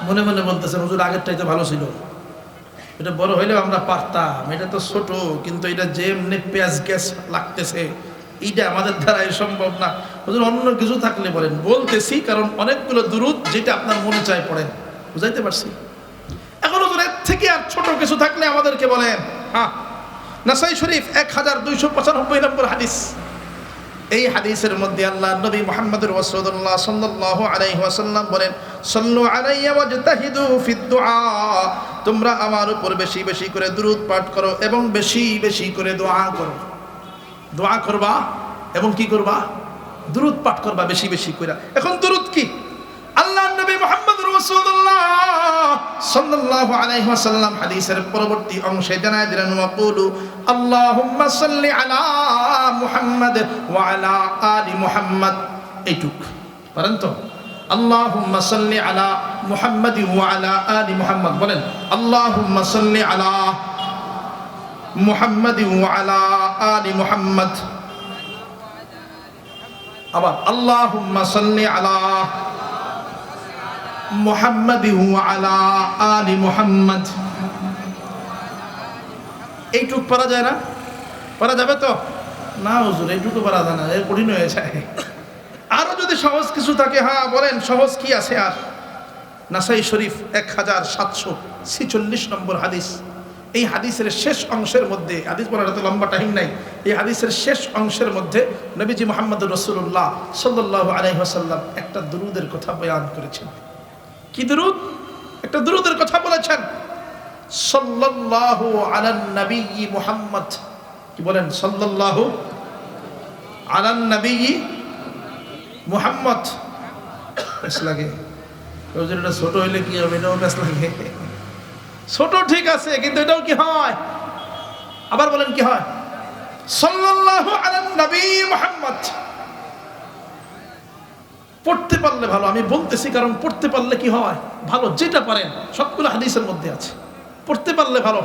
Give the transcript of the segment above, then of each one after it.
মনে মনে বলতেছেন হুজুর আগেরটাই তো ভালো ছিল, এটা বড় হইলেও আমরা পারতাম, এটা তো ছোট, কিন্তু এটা যে এমনি পেঁয়াজ গ্যাস লাগতেছে এইটা আমাদের দ্বারাই সম্ভব না। হুজুর অন্য কিছু থাকলে বলেন। বলতেছি কারণ অনেকগুলো দুরূদ যেটা আপনার মনে চায় পড়েন, বুঝাইতে পারছি? এখন হুজুর এর থেকে আর ছোট কিছু থাকলে আমাদেরকে বলেন। হ্যাঁ, নাসাই শরীফ 1295 নম্বর হাদিস। এই হাদিসের মধ্যে আল্লাহ নবী মুহাম্মদুর রাসূলুল্লাহ সাল্লাল্লাহু আলাইহি ওয়াসাল্লাম বলেন, সাল্লু আলাইয়া ওয়াজতাহিদু ফিদ দুআ, তোমরা আমার উপর বেশি বেশি করে দুরূদ পাঠ করো এবং বেশি বেশি করে দোয়া করো। দোয়া করবা এবং কি করবা? দুরূদ পাঠ করবা বেশি বেশি করে। এখন দুরূদ কি? আল্লাহ নবী মুহাম্মদুর রাসূলুল্লাহ সাল্লাল্লাহু আলাইহি ওয়াসাল্লাম হাদিসের পরবর্তী অংশে জানায় দিলেন, ওয়াকুলু আল্লাহুম্মা সাল্লি আলা মুহাম্মাদ ওয়া আলা আলি মুহাম্মাদ। এইটুক পারেন তো? আল্লাহুম্মা সাল্লি আলা মুহাম্মাদ ওয়া আলা আলি মুহাম্মাদ। বলেন আল্লাহুম্মা সাল্লি আলা মুহাম্মাদ ওয়া আলা আলি মুহাম্মাদ। আবার আল্লাহুম্মা সাল্লি আলা মুহাম্মাদ ওয়া আলা আলি মুহাম্মাদ। এইটুক পারা যায় না? পারা যাবে তো? না হুজুর এইটুকু পারা যায় না, এর কঠিন হয়ে যায়। আরো যদি সহজ কিছু থাকে, হ্যাঁ বলেন সহজ কি আছে আর? নাসাই শরীফ 1746 নম্বর হাদিস। এই হাদিসের শেষ অংশের মধ্যে, হাদিস পড়ার এত লম্বা টাইম নাই, এই হাদিসের শেষ অংশের মধ্যে নবীজি মুহাম্মদুর রাসূলুল্লাহ সাল্লাল্লাহু আলাইহি ওয়াসাল্লাম একটা দুরূদের কথা বয়ান করেছেন। কি দুরূদ? একটা দুরূদের কথা বলেছেন, সাল্লাল্লাহু আলান নবী মুহাম্মদ। কি বলেন? সাল্লাল্লাহু আলান নবী মুহাম্মদ। বেশ লাগে হুজুর, এটা ছোট হইলে কি হবে? এটাও বেশ লাগে। ছোট ঠিক আছে, কিন্তু এটাও কি হয়? আবার বলেন কি হয়? সাল্লাল্লাহু আলান নবী মুহাম্মদ। পড়তে পারলে ভালো, আমি বলতেছি কারণ পড়তে পারলে কি হয়? ভালো, যেটা পারেন সবগুলো হাদিসের মধ্যে আছে, পড়তে পারলে ভালো।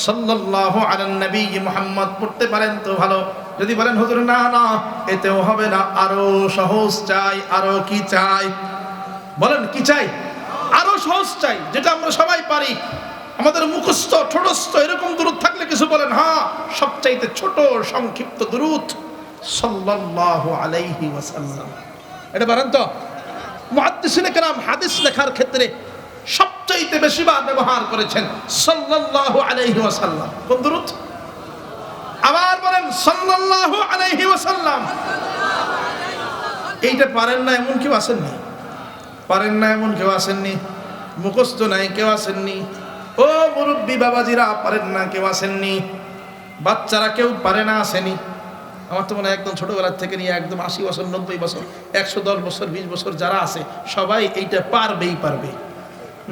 সাল্লাল্লাহু আলান নবী মুহাম্মদ পড়তে পারেন তো ভালো। যদি বলেন হুজুর না না এতেও হবে না, আরো সহজ চাই। আরো কি চাই? বলেন কি চাই? আরো সহজ চাই, যেটা আমরা সবাই পারি, আমাদের মুখস্থ ঠোঁটস্থ এরকম দুরূদ থাকলে কিছু বলেন। হ্যাঁ, সবচাইতে ছোট সংক্ষিপ্ত দুরূদ সাল্লাল্লাহু আলাইহি ওয়াসাল্লাম। এটা পারেন তো? মুহাদ্দিসিনে কেরাম হাদিস লেখার ক্ষেত্রে সবচাইতে বেশি বার ব্যবহার করেছেন সাল্লাল্লাহু আলাইহি ওয়াসাল্লাম। কোন দুরূদ? আবার বলেন সাল্লাল্লাহু আলাইহি ওয়াসাল্লাম। এইটা পারেন না এমন কেউ আসেননি? পারেন না এমন কেউ আসেননি? মুখস্থ নাই কেউ আসেননি? ও মুরব্বী বাবাজিরা পারেন না কেউ আসেননি? বাচ্চারা কেউ পারে না আসেনি? আমার তো মনে হয় একদম ছোটবেলার থেকে নিয়ে একদম 80 বছর 90 বছর 110 বছর 20 বছর যারা আছে সবাই এইটা পারবেই পারবে।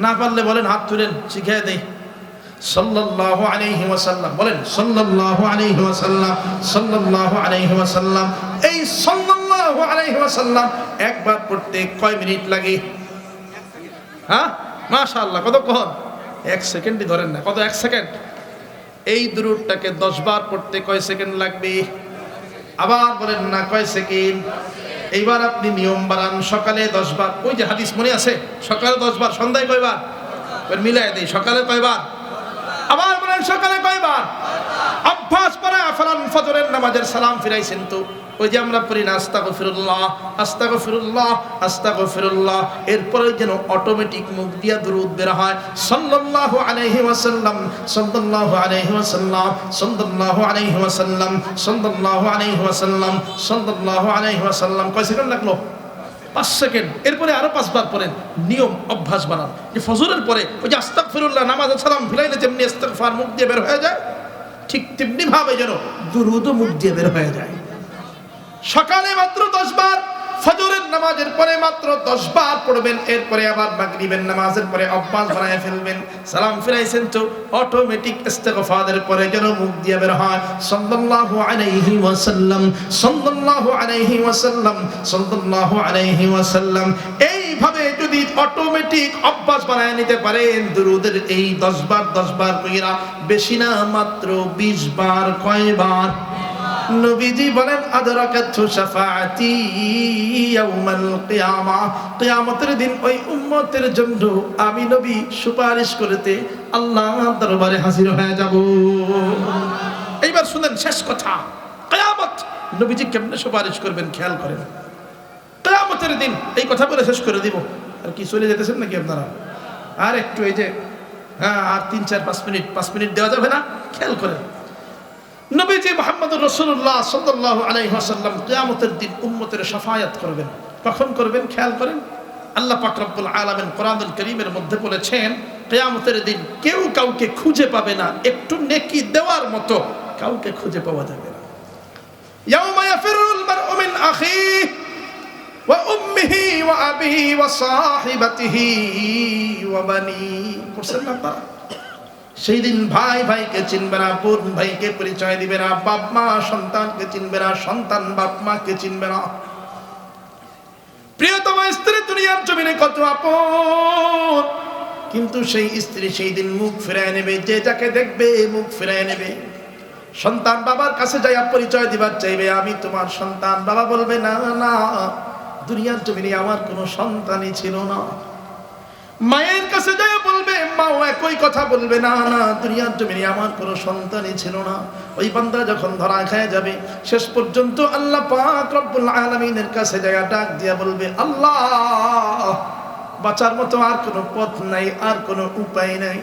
না পারলে বলেন হাত তুলেন, শিখিয়ে দেই। সাল্লাল্লাহু আলাইহি ওয়াসাল্লাম। বলেন সাল্লাল্লাহু আলাইহি ওয়াসাল্লাম। সাল্লাল্লাহু আলাইহি ওয়াসাল্লাম। এই সাল্লাল্লাহু আলাইহি ওয়াসাল্লাম একবার পড়তে কয় মিনিট লাগে? হ্যাঁ মাশাআল্লাহ, কতক্ষণ? 1 সেকেন্ডই ধরেন না, কত? 1 সেকেন্ড। এই দুরূদটাকে 10 বার পড়তে কয় সেকেন্ড লাগবে? আবার বলেন না কয় সেকেন্ড? এইবার আপনি নিয়ম বানান, সকালে 10 বার। ওই যে হাদিস মনে আছে, সকালে 10 বার, সন্ধ্যায় কয়বার? মিলাই দেই, সকালে কয়বার? আবার বলেন সকালে কয়বার? অভ্যাস করে ফেলান। ফজরের নামাজের সালাম ফিরাইছেন তো? ওই যে আমরা পড়ি না আস্তাগফিরুল্লাহ আস্তাগফিরুল্লাহ আস্তাগফিরুল্লাহ, এরপরে যেন অটোমেটিক মুখ দিয়া দুরূদ বের হয় সাল্লাল্লাহু আলাইহি ওয়াসাল্লাম সাল্লাল্লাহু আলাইহি ওয়াসাল্লাম সাল্লাল্লাহু আলাইহি ওয়াসাল্লাম সাল্লাল্লাহু আলাইহি ওয়াসাল্লাম সাল্লাল্লাহু আলাইহি ওয়াসাল্লাম। কয় সেকেন্ড লাগলো? 5 সেকেন্ড। এরপরে আরো 5 বার পড়েন। নিয়ম অভ্যাস বানান যে ফজরের পরে ওই যে আস্তাগফিরুল্লাহ নামাজের সালাম ফিরাইলে যেমনি ইস্তিগফার মুখ দিয়ে বের হয়ে যায়, ঠিক তেমনি ভাবে যেন দুরূদ মুখ দিয়ে বের হয়ে যায়। সকালে মাত্র 10 বার, ফজরের নামাজের পরে মাত্র 10 বার পড়বেন। এরপরে আবার মাগরিবের নামাজের পরে অভ্যাস বানায় ফেলবেন। সালাম ফিরাইছেন তো অটোমেটিক ইস্তিগফারের পরে যেন মুখ দিয়ে বের হয় সাল্লাল্লাহু আলাইহি ওয়াসাল্লাম সাল্লাল্লাহু আলাইহি ওয়াসাল্লাম সাল্লাল্লাহু আলাইহি ওয়াসাল্লাম। এইভাবে যদি অটোমেটিক অভ্যাস বানায় নিতে পারেন দুরূদের এই 10 বার কইরা, বেশি না মাত্র 20 বার। কয়বার? নবীজি বলেন আদরাকাতু শাফাআতি ইয়াউমাল কিয়ামাহ, কিয়ামতের দিন ওই উম্মতের জন্য আমি নবী সুপারিশ করতে আল্লাহর দরবারে হাজির হয়ে যাব। এইবার শুনেন শেষ কথা, কিয়ামত নবীজি কেমনে সুপারিশ করবেন খেয়াল করেন। কিয়ামতের দিন এই কথা বলে শেষ করে দিব। আর কি চলে যেতেছেন নাকি আপনারা? আর একটু এই যে আর 3-4-5 মিনিট দেওয়া যাবে না? খেয়াল করেন, নবীজি মুহাম্মদুর রাসূলুল্লাহ সাল্লাল্লাহু আলাইহি ওয়াসাল্লাম কিয়ামতের দিন উম্মতের শাফায়াত করবেন। কখন করবেন খেয়াল করেন। আল্লাহ পাক রব্বুল আলামিন কোরআনুল কারীমের মধ্যে বলেছেন কিয়ামতের দিন কেউ কাউকে খুঁজে পাবে না, একটু নেকি দেওয়ার মতো কাউকে খুঁজে পাওয়া যাবে না। ইয়াউমা ইয়াফিরুল মারউ মিন আখিহি ওয়া উম্মিহি ওয়া আবিহি ওয়া সাহিবাতিহি ওয়া বানিহি। পড়ছেন না আপনারা? সেই দিন ভাই ভাইকে চিনবে না, বোন ভাইকে পরিচয় দিবে না, বাপ মা সন্তানকে চিনবে না, সন্তান বাপ মাকে চিনবে না। প্রিয়তম স্ত্রী দুনিয়ার জমিনে কত আপন, কিন্তু সেই স্ত্রী সেই দিন মুখ ফিরায় নেবে, যে যাকে দেখবে মুখ ফিরায় নেবে। সন্তান বাবার কাছে যাইয়া পরিচয় দিবার চাইবে, আমি তোমার সন্তান। বাবা বলবে না না, দুনিয়ার জমিনে আমার কোনো সন্তানই ছিল না। মায়ের কাছে যাইয়া বলবে, মাও একই কথা বলবে, না না, দুনিয়ার জমিনে আমার কোনো সন্তানই ছিল না। ওই বান্দা যখন ধরা খেয়ে যাবে, শেষ পর্যন্ত আল্লাহ পাক রব্বুল আলামিনের কাছে যাইয়া ডাক দিয়া বলবে, আল্লাহ বাঁচার মতো আর কোনো পথ নাই, আর কোনো উপায় নাই।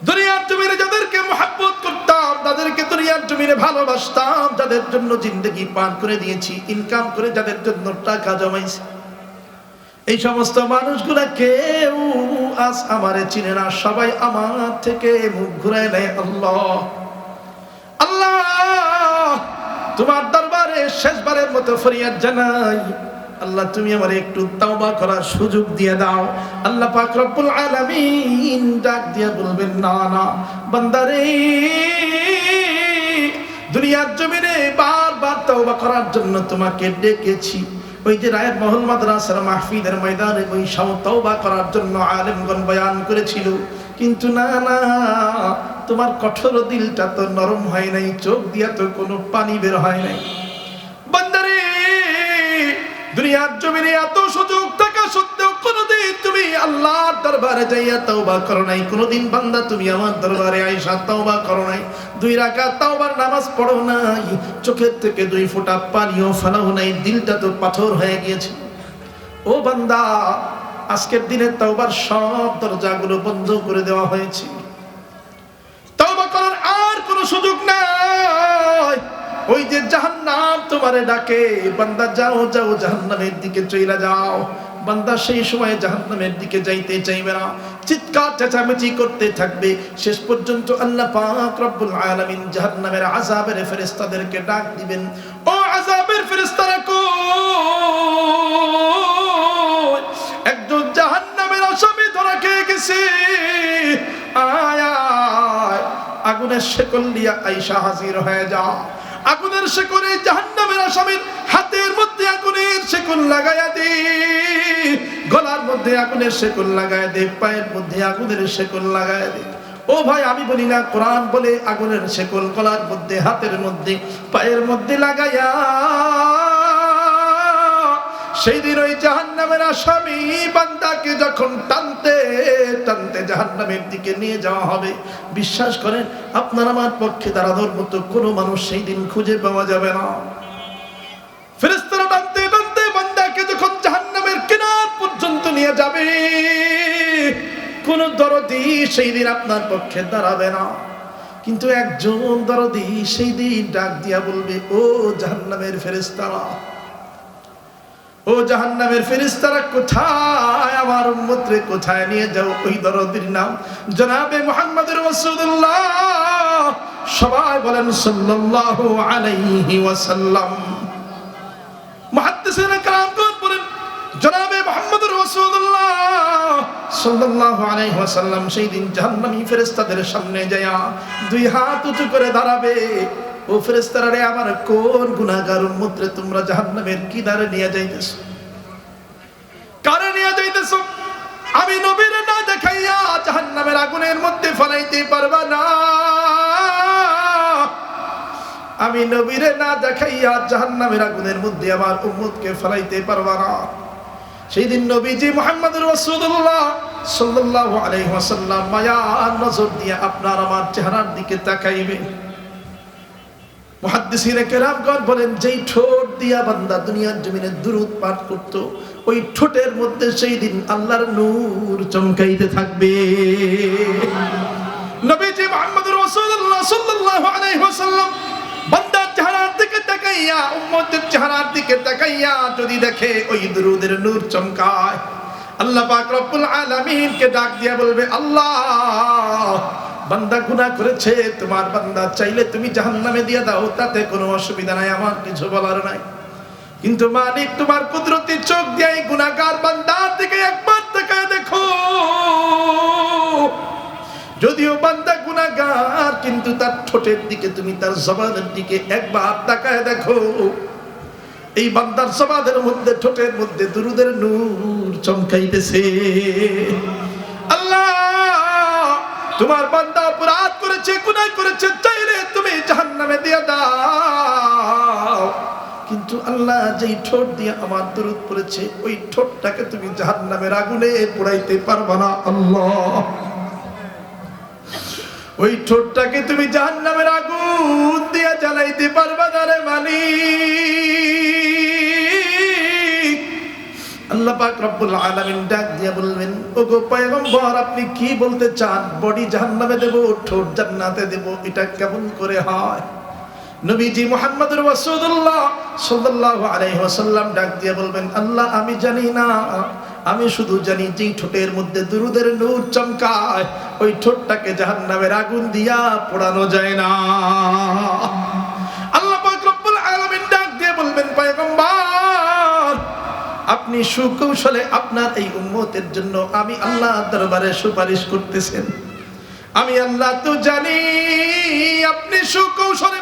দুনিয়ার জমিনে যাদেরকে মহব্বত করতাম, তাদেরকে দুনিয়ার জমিনে ভালোবাসতাম, যাদের জন্য জিন্দেগি পার করে দিয়েছি, ইনকাম করে যাদের জন্য টাকা জমাইছি, এই সমস্ত মানুষগুলা কেউ আজ আমারে চিনে না, সবাই আমার থেকে মুখ ঘুরায় নেয়। আল্লাহ আল্লাহ, তোমার দরবারে শেষবারের মতো ফরিয়াদ জানাই, আল্লাহ তুমি আমারে একটু তাওবা করার সুযোগ দিয়ে দাও। আল্লাহ পাক রব্বুল আলামিন ডাক দিয়ে বলবেন, না না বান্দারে, দুনিয়ার জমিনে বারবার তাওবা করার জন্য তোমাকে ডেকেছি। ওই যে রায়ের মহল মাদ্রাসার মাহফিলের ময়দানে ওই তাওবা করার জন্য আলেমগণ বয়ান করেছিল, কিন্তু না না, তোমার কঠোর দিলটা তো নরম হয় নাই, চোখ দিয়া তো কোনো পানি বের হয় নাই। বান্দারে, দুনিয়ার জমিনে এত সুযোগ থাকা সত্ত্বেও কোনোদিন তুমি আল্লাহর দরবারে যাইয়া তাওবা করো নাই। কোনোদিন বান্দা তুমি আমার দরবারে আইসা তাওবা করো নাই, 2 রাকাত তাওবার নামাজ পড়ো নাই, চোখের থেকে 2 ফোঁটা পানিও ফেলাও নাই, দিলটা তো পাথর হয়ে গিয়েছে। ও বান্দা, আজকের দিনে তাওবার সব দরজাগুলো বন্ধ করে দেওয়া হয়েছে, তাওবা করার আর কোনো সুযোগ নাই। ওই যে জাহান্নাম তোমারে ডাকে, বান্দা যাও যাও জাহান্নামের দিকে চইলা যাও। বান্দা সেই সময় জাহান্নামের দিকে যাইতে চাইবে না, চিৎকার চেঁচামেচি করতে থাকবে। শেষ পর্যন্ত আল্লাহ পাক রব্বুল আলামিন জাহান্নামের আযাবের ফেরেশতাদেরকে ডাক দিবেন, ও আযাবের ফেরেশতারা কই? একজন জাহান্নামের আসামি ধরা খেয়ে গেছে, আয় আয়, আগুনের শেকল দিয়া আয়েশা হাজির হয়ে যাও। আগুনের শেকলে জাহান্নামের আসামির হাতের মধ্যে আগুনের শেকল লাগায়া দে, গলার মধ্যে আগুনের শেকল লাগায়া দে, পায়ের মধ্যে আগুনের শেকল লাগায়া দে। ও ভাই, আমি বলি না, কোরআন বলে আগুনের শেকল গলার মধ্যে, হাতের মধ্যে, পায়ের মধ্যে লাগায়া সেই দিন ওই জাহান্নামের আসামি বান্দাকে যখন টানতে টানতে জাহান্নামের দিকে নিয়ে যাওয়া হবে, বিশ্বাস করেন আপনার আমার পক্ষে দাঁড়ানোর মতো কোনো মানুষ সেই দিন খুঁজে পাওয়া যাবে না। ফেরেশতারা টানতে টানতে বান্দাকে যখন জাহান্নামের কিনার পর্যন্ত নিয়ে যাবে, কোন দরদি সেই দিন আপনার পক্ষে দাঁড়াবে না। কিন্তু একজন দরদি সেই দিন ডাক দিয়া বলবে, ও জাহান্নামের ফেরেশতারা, ও জাহান্নামের ফেরেশতারা কোথায়, আমার উম্মতরে কোথায় নিয়ে যাও? ওই দরদির নাম জনাবে মুহাম্মদুর রাসূলুল্লাহ। সবাই বলেন সাল্লাল্লাহু আলাইহি ওয়াসাল্লাম। মুহাদ্দিসিনে কেরাম বলেন জনাবে মুহাম্মদুর রাসূলুল্লাহ সাল্লাল্লাহু আলাইহি ওয়াসাল্লাম সেই দিন জাহান্নামী ফেরেশতাদের সামনে যায়া 2 হাত উঁচু করে দাঁড়াবে, ও ফেরেশতারা রে, আমার কোন গুনাহগার উম্মতরে তোমরা জাহান্নামের কিনারে নিয়ে যাইতেছো? কারে নিয়ে যাইতেছো? আমি নবীরে না দেখাইয়া জাহান্নামের আগুনের মধ্যে ফেলাইতে পারবা না। আমি নবীরে না দেখাইয়া জাহান্নামের আগুনের মধ্যে আমার উম্মতকে ফেলাইতে পারবা না। সেই দিন নবীজি মুহাম্মদুর রাসূলুল্লাহ সাল্লাল্লাহু আলাইহি ওয়াসাল্লাম মায়ার নজর দিয়ে আপনার আমার চেহারার দিকে তাকাইবে। মুহাদ্দিসিনে কেরামগণ বলেন, যেই ঠোঁট দিয়া বান্দা দুনিয়ার জমিনে দুরূদ পাঠ করত, ওই ঠোঁটের মধ্যে সেই দিন আল্লাহর নূর চমকাইতে থাকবে। নবীজি মুহাম্মদুর রাসূলুল্লাহ সাল্লাল্লাহু আলাইহি ওয়াসাল্লাম বান্দার চেহারার দিকে তাকাইয়া, উম্মতের চেহারার দিকে তাকাইয়া যদি দেখে ওই দুরূদের নূর চমকায়, আল্লাহ পাক রব্বুল আলামিনকে ডাক দিয়া বলবে, আল্লাহ বান্দা গুনাহ করেছে, তোমার বান্দা চাইলে তুমি জাহান্নামে দিয়ে দাও, তাতে কোনো অসুবিধা নাই, আমার কিছু বলার নাই। কিন্তু মালিক তোমার কুদরতি চোখ দিয়ে এই গুনাহগার বান্দার দিকে একবার তাকায় দেখো। যদিও বান্দা গুনাহগার, কিন্তু তার ঠোঁটের দিকে তুমি, তার জবানের দিকে একবার তাকায় দেখো। এই বান্দার জবানের মধ্যে, ঠোঁটের মধ্যে দুরূদের নূর চমকাইতেছে। আল্লাহ তোমার বান্দা অপরাধ করেছে, গুনাহ করেছে, চাইলে তুমি জাহান্নামে দিয়ে দাও, কিন্তু আল্লাহ যেই ঠোঁট দিয়ে আমার দুরূদ পড়েছে, ওই ঠোঁটটাকে তুমি জাহান্নামের আগুনে পোড়াইতে পারবা না। আল্লাহ ওই ঠোঁটটাকে তুমি জাহান্নামের আগুন দিয়ে জ্বালাইতে পারবা না রে মালিক। আল্লাহ পাক রব্বুল আলামিন ডাক দিয়ে বলবেন, ওগো পয়গম্বর, আপনি কি বলতে চান? বডি জাহান্নামে দেব, ঠোঁট জান্নাতে দেব, এটা কেমন করে হয়? নবীজি মুহাম্মদুর রাসূলুল্লাহ সাল্লাল্লাহু আলাইহি ওয়াসাল্লাম ডাক দিয়ে বলবেন, আল্লাহ আমি জানি না, আমি শুধু জানি যেই ঠোঁটের মধ্যে দুরূদের নূর চমকায়, ওই ঠোঁটটাকে জাহান্নামের আগুন দিয়া পোড়ানো যায় না। আল্লাহ পাক রব্বুল আলামিন ডাক দিয়ে বলবেন, পয়গম্বর আপনি সুকৌশলে আপনার এই উম্মতের জন্য আমি আল্লাহর দরবারে সুপারিশ করতেছেন। আমি আল্লাহ তো জানি আপনি সুকৌশলে